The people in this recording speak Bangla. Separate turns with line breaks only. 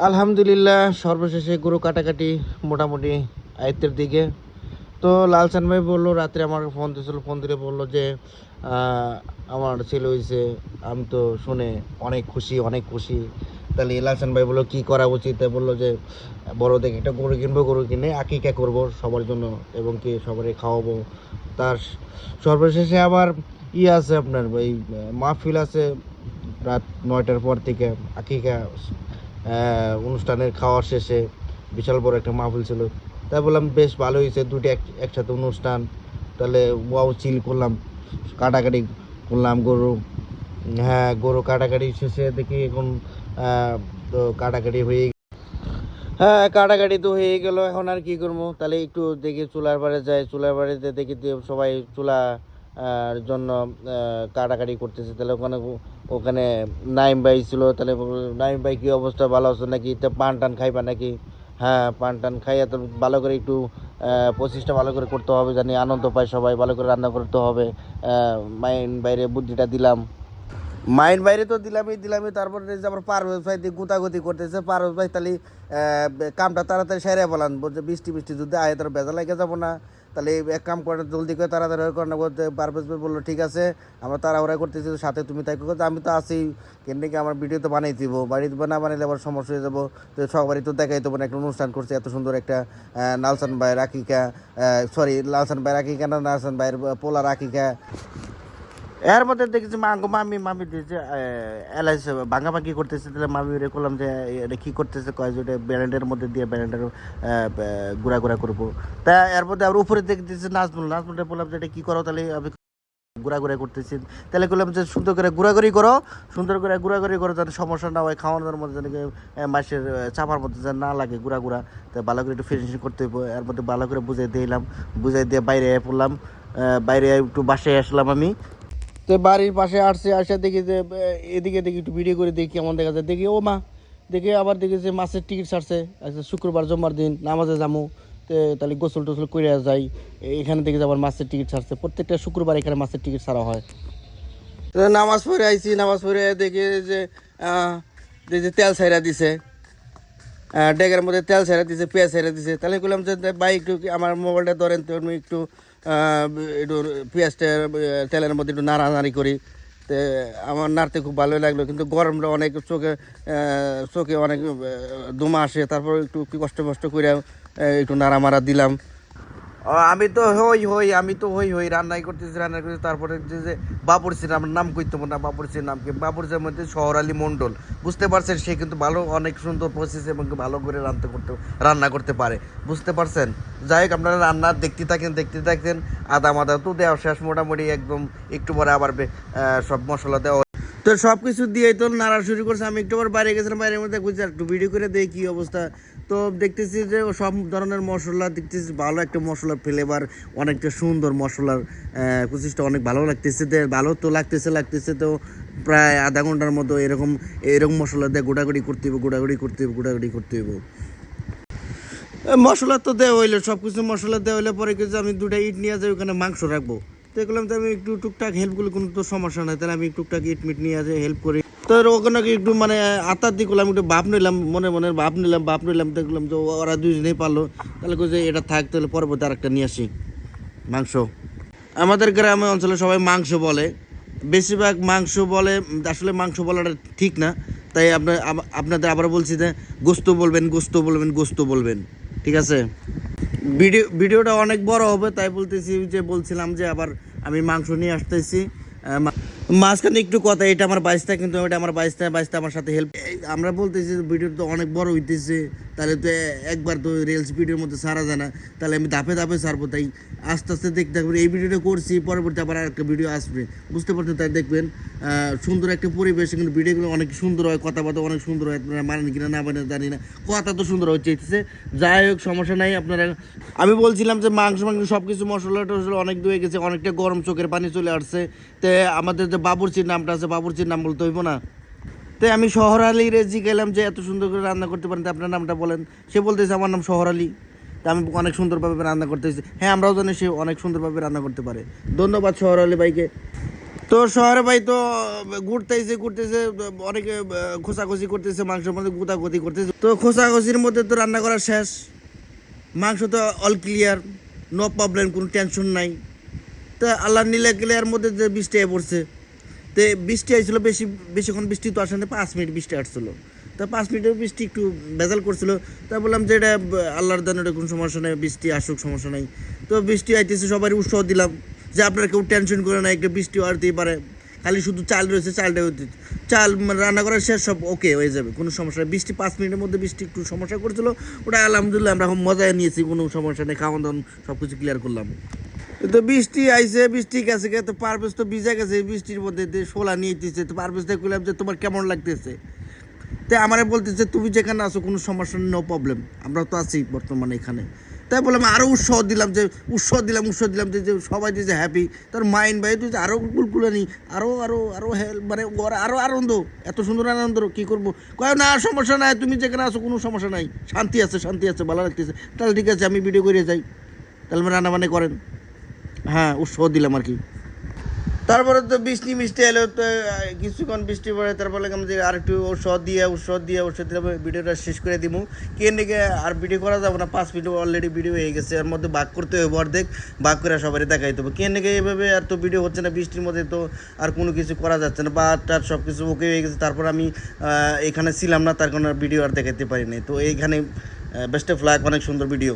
আলহামদুলিল্লাহ, সর্বশেষে গরু কাটাকাটি মোটামুটি আয়ত্তের দিকে। তো লালচান ভাই বললো, রাত্রে আমার ফোন দিয়েছিল, ফোন দিলে বললো যে আমার ছেলে হয়েছে। আমি তো শুনে অনেক খুশি, অনেক খুশি। তাহলে লালচান ভাই বললো কী করা উচিত, তাই বললো যে বড় দেখে একটা গরু কিনবো, গরু কিনে আকিকা করব সবার জন্য এবং কি সবারই খাওয়াবো। তার সর্বশেষে আবার আছে আপনার ওই মাহফিল আছে রাত 9টার পর থেকে। আকিকা অনুষ্ঠানের খাওয়ার শেষে বিশাল বড় একটা মাহফিল ছিল। তাই বললাম বেশ ভালো হয়েছে, দুটি একসাথে অনুষ্ঠান। তাহলে ওয়াও চিল করলাম, কাটাকাটি করলাম গরু। হ্যাঁ, গরু কাটাকাটি শেষে দেখি এখন তো কাটাকাটি হয়ে, হ্যাঁ কাটাকাটি তো হয়ে গেল। এখন আর কি করবো, তাহলে একটু দেখি চুলার বাড়ি যাই। চুলার বাড়িতে দেখি সবাই চুলা জন্য কাটাকাটি করতেছে। তাহলে ওখানে ওখানে নাইম ভাই ছিল। তাহলে নাইম ভাই কী অবস্থা, ভালো আছে নাকি? তা পান টান খাইবা নাকি? হ্যাঁ, পান টান খাইয়া তো ভালো করে একটু প্রচেষ্টা ভালো করে করতে হবে, জানি আনন্দ পায় সবাই। ভালো করে রান্না করতে হবে। মাইন বাইরে বুদ্ধিটা দিলাম, মাইন্ড বাইরে তো দিলামই। তারপরে যে আবার পারভেজ ভাই দিয়ে গুতাগুতি করতেছে। পারভেজ ভাই তাহলে কামটা তাড়াতাড়ি সেরে বলান, বলছে বৃষ্টি যদি আয় তার বেজা লাগে যাবো না। তাহলে এক কাম করে জলদি করে তাড়াতাড়ি করে না বলতে। পারভেজ ভাই বললো ঠিক আছে, আমরা তাড়াহুড়া করতেছি, সাথে তুমি তাই করতে। আমি তো আছি, কেন কি আমার ভিডিও তো বানাই দিব, বাড়িতে না বানাইলে আবার সমস্যা হয়ে যাবো। তো সবারই তো দেখাই দেবো না, একটা অনুষ্ঠান করছে এত সুন্দর একটা লালসান ভাই রাকিকা, সরি লালসান ভাই রাকিকা না, লালসান ভাইয়ের পোলা রাকিকা। এর মধ্যে দেখেছি মামি দিয়েছে এলাইচ ভাঙাভাঙি করতেছে। তাহলে মামি রে করলাম যে এটা কী করতেছে, কয় যে ব্যালেন্ডের মধ্যে দিয়ে ব্যালেন্ডের গুঁড়া গুঁড়া করবো। তা এর মধ্যে আবার উপরে দেখতেছে নাজমুলটা বললাম যে এটা কী করো, তাহলে আমি ঘোরাঘুরি করতেছি। তাহলে বললাম যে সুন্দর করে ঘোরাঘুরি করো, সুন্দর করে ঘোরাঘুরি করো, যাতে সমস্যা না হয় খাওয়ানোর মধ্যে, যেন মাসের চাপার মধ্যে যেন না লাগে ঘোরা। তো ভালো করে একটু ফিনিশিং করতে হইব। এর মধ্যে ভালো করে বুঝাই দিয়ে বাইরে পড়লাম। বাইরে একটু বাসায় আসলাম আমি। তো বাড়ির পাশে আসে দেখি যে এদিকে দেখি একটু ভিডিও করে দেখি কেমন দেখা যায়। দেখি ও মা, দেখি আবার দেখি যে মাছের টিকিট ছাড়ছে। আচ্ছা, শুক্রবার জমার দিন নামাজে যামু, তো তাহলে গোসল টোসল করে যাই। এখানে দেখি যে আবার মাছের টিকিট ছাড়ছে, প্রত্যেকটা শুক্রবার এখানে মাছের টিকিট ছাড়া হয়। তো নামাজ পড়ে আইছি, নামাজ পড়ে দেখি যে তেল ছাইরা দিছে, ডেগের মধ্যে তেল ছেড়ে দিছে, পেঁয়াজ ছেড়ে দিছে। তাহলে বললাম যে ভাই একটু আমার মোবাইলটা ধরেন তো, আমি একটু একটু পেঁয়াজটা তেলের মধ্যে একটু নাড়ানাড়ি করি। তো আমার নাড়তে খুব ভালোই লাগলো, কিন্তু গরমটা অনেক, চোখে অনেক ধুমা আসে। তারপর একটু কষ্ট করে একটু নাড়া দিলাম। আমি তো হই রান্নাই করতেছি। তারপরে যে বাবুরচির, আমার নাম কইতে না, বাবুরচির নাম কি, বাবুরচির মধ্যে শহর আলী মণ্ডল, বুঝতে পারছেন? সে কিন্তু ভালো, অনেক সুন্দর প্রসেস এবং ভালো করে রান্না করতে পারে, বুঝতে পারছেন? যাই হোক, আপনারা রান্না দেখতে থাকেন। আদা মাদা তো দেওয়া শেষ মোটামুটি, একদম একটু পরে আবার সব মশলা দেওয়া। তো সব কিছু দিয়েই তো নাড়া শুরু করছে। আমি একটু বাইরে গেছিলাম, বাইরের মধ্যে বুঝছি একটু ভিডিও করে দেখি কী অবস্থা। তো দেখতেছি যে সব ধরনের মশলা দেখতেছি, ভালো একটা মশলার ফ্লেভার, অনেকটা সুন্দর মশলার প্রসেসটা অনেক ভালো লাগতেছে। ভালো তো লাগতেছে। তো প্রায় আধা ঘন্টার মতো এরকম মশলা দিয়ে গোটাগুড়ি করতে হইব। মশলা তো দেওয়া হইলো, সব কিছু মশলা দেওয়া হইলে পরে কিছু আমি 2টা ইট নিয়ে যাই, ওখানে মাংস রাখবো। তো দেখলাম তো আমি একটু টুকটাক হেল্পগুলো, কোনো তো সমস্যা নাই, তাহলে আমি টুকটাক ইট মিট নিয়ে যাই, হেল্প করি। তো ওখানে একটু মানে আত্মার দিক করলাম, একটু ভাব নিলাম, মনে ভাব নিলাম। দেখলাম তো ওরা দুজনেই পারলো। তাহলে যে এটা থাক, তাহলে পরবর্তী আরেকটা নিয়ে আসি মাংস। আমাদের গ্রামে অঞ্চলে সবাই মাংস বলে, বেশিরভাগ মাংস বলে। আসলে মাংস বলাটা ঠিক না, তাই আপনাদের আবার বলছি যে গোস্ত বলবেন, ঠিক আছে? ভিডিওটা অনেক বড় হবে, তাই বলছিলাম যে আবার আমি মাংস নিয়ে আসতেছি। মাঝখানে একটু কথা, এটা আমার বাইশটা, কিন্তু এটা আমার বাইশটা আমার সাথে হেল্প। আমরা বলতেছি ভিডিও তো অনেক বড় হইতেছে, তাহলে তো একবার তো রিলস ভিডিওর মধ্যে ছাড়া যায় না, তাহলে আমি ধাপে ছাড়বো। তাই আস্তে আস্তে দেখতে থাকবেন। এই ভিডিওটা করছি, পরবর্তী আবার আরেকটা ভিডিও আসবে, বুঝতে পারছেন? তাই দেখবেন সুন্দর একটা পরিবেশ, কিন্তু ভিডিওগুলো অনেক সুন্দর হয়, কথাবার্তা অনেক সুন্দর হয়। আপনারা মানেন কিনা না মানেন জানি না, কথা তো সুন্দর হচ্ছে। যাই হোক, সমস্যা নাই। আপনারা, আমি বলছিলাম যে মাংস সব কিছু মশলা টশলা অনেক ধুয়ে গেছে, অনেকটা গরম, চোখের পানি চলে আসছে। তো আমাদের যে বাবুর্চির নামটা আছে, বাবুর্চির নাম বলতে হইব না? তাই আমি শহর আলী রেজি গেলাম যে এত সুন্দর করে রান্না করতে পারেন, তো আপনার নামটা বলেন। সে বলতেছে আমার নাম শহর আলী। তা আমি অনেক সুন্দরভাবে রান্না করতেছি। হ্যাঁ, আমরাও জানি সে অনেক সুন্দরভাবে রান্না করতে পারে। ধন্যবাদ শহর আলী ভাইকে। তো শহরে ভাই তো ঘুরতেছে অনেকে খোঁচাখুচি করতেছে, মাংসের মধ্যে গুতাগুতি করতেছে। তো খোঁচাখুচির মধ্যে তো রান্না করা শেষ, মাংস তো অল ক্লিয়ার, নো প্রবলেম, কোনো টেনশন নাই। তা আল্লাহ নীলা ক্লিয়ার মধ্যে যে বৃষ্টি পড়ছে, তো বৃষ্টি আসছিল বেশিক্ষণ বৃষ্টি তো আসলে 5 মিনিট বৃষ্টি আসছিল। তা 5 মিনিটের বৃষ্টি একটু ভেজাল করছিল। তা বললাম যে এটা আল্লাহর দান, এটা কোনো সমস্যা নেই, বৃষ্টি আসুক, সমস্যা নেই। তো বৃষ্টি আইতেছে, সবাই উৎসাহ দিলাম যে আপনারা কেউ টেনশন করে না, একটা বৃষ্টি আসতেই পারে, খালি শুধু চাল রয়েছে, চালটা হইতে চাল রান্না করার শেষ, সব ওকে হয়ে যাবে, কোনো সমস্যা নেই। বৃষ্টি 5 মিনিটের মধ্যে বৃষ্টি একটু সমস্যা করছিল, ওটা আলহামদুলিল্লাহ আমরা মজায় নিয়েছি, কোনো সমস্যা নেই, খাওয়ান দাওয়ান সব কিছু ক্লিয়ার করলাম। তো বৃষ্টি আইছে, বৃষ্টি গেছে, তো পারভেজ তো ভিজে গেছে বৃষ্টির মধ্যে, শোলা নিয়ে দিতেছে। তো পারভেজ থেকে বললাম যে তোমার কেমন লাগতেছে, তাই আমারে বলতেছে তুমি যেখানে আছো কোনো সমস্যা নেই, নো প্রবলেম, আমরা তো আছি বর্তমানে এখানে। তাই বললাম আরও উৎসাহ দিলাম যে সবাই যে হ্যাপি, তার মাইন্ড ভাই তুই আরও কুলকুলানি, আরও হেল্প, মানে আরও আনন্দ, এত সুন্দর আনন্দ কী করবো। কয় না সমস্যা নাই, তুমি যেখানে আছো কোনো সমস্যা নাই, শান্তি আছে, ভালো লাগতেছে। তাহলে ঠিক আছে, আমি ভিডিও করে যাই, তাহলে রান্না বান্না করেন। হ্যাঁ, উৎসাহ দিলাম আর কি। তারপরে তো বৃষ্টি মিষ্টি এলো, তো কিছুক্ষণ বৃষ্টি পড়ে, তারপরে আমি যে আর একটু ঔষধ দিয়ে ভিডিওটা শেষ করে দিব। কে নাকি আর ভিডিও করা যাবে না, 5 মিনিট অলরেডি ভিডিও হয়ে গেছে, এর মধ্যে ভাগ করতে হবে, অর্ধেক ভাগ করে সবাই দেখাইতে হবে। কে নাকি এইভাবে আর তো ভিডিও হচ্ছে না, বৃষ্টির মধ্যে তো আর কোনো কিছু করা যাচ্ছে না, টার সব কিছু ওকে হয়ে গেছে। তারপর আমি এখানে ছিলাম না, তার কারণে ভিডিও আর দেখাতে পারি নাই। তো এইখানে বেস্ট অফ লাক, অনেক সুন্দর ভিডিও।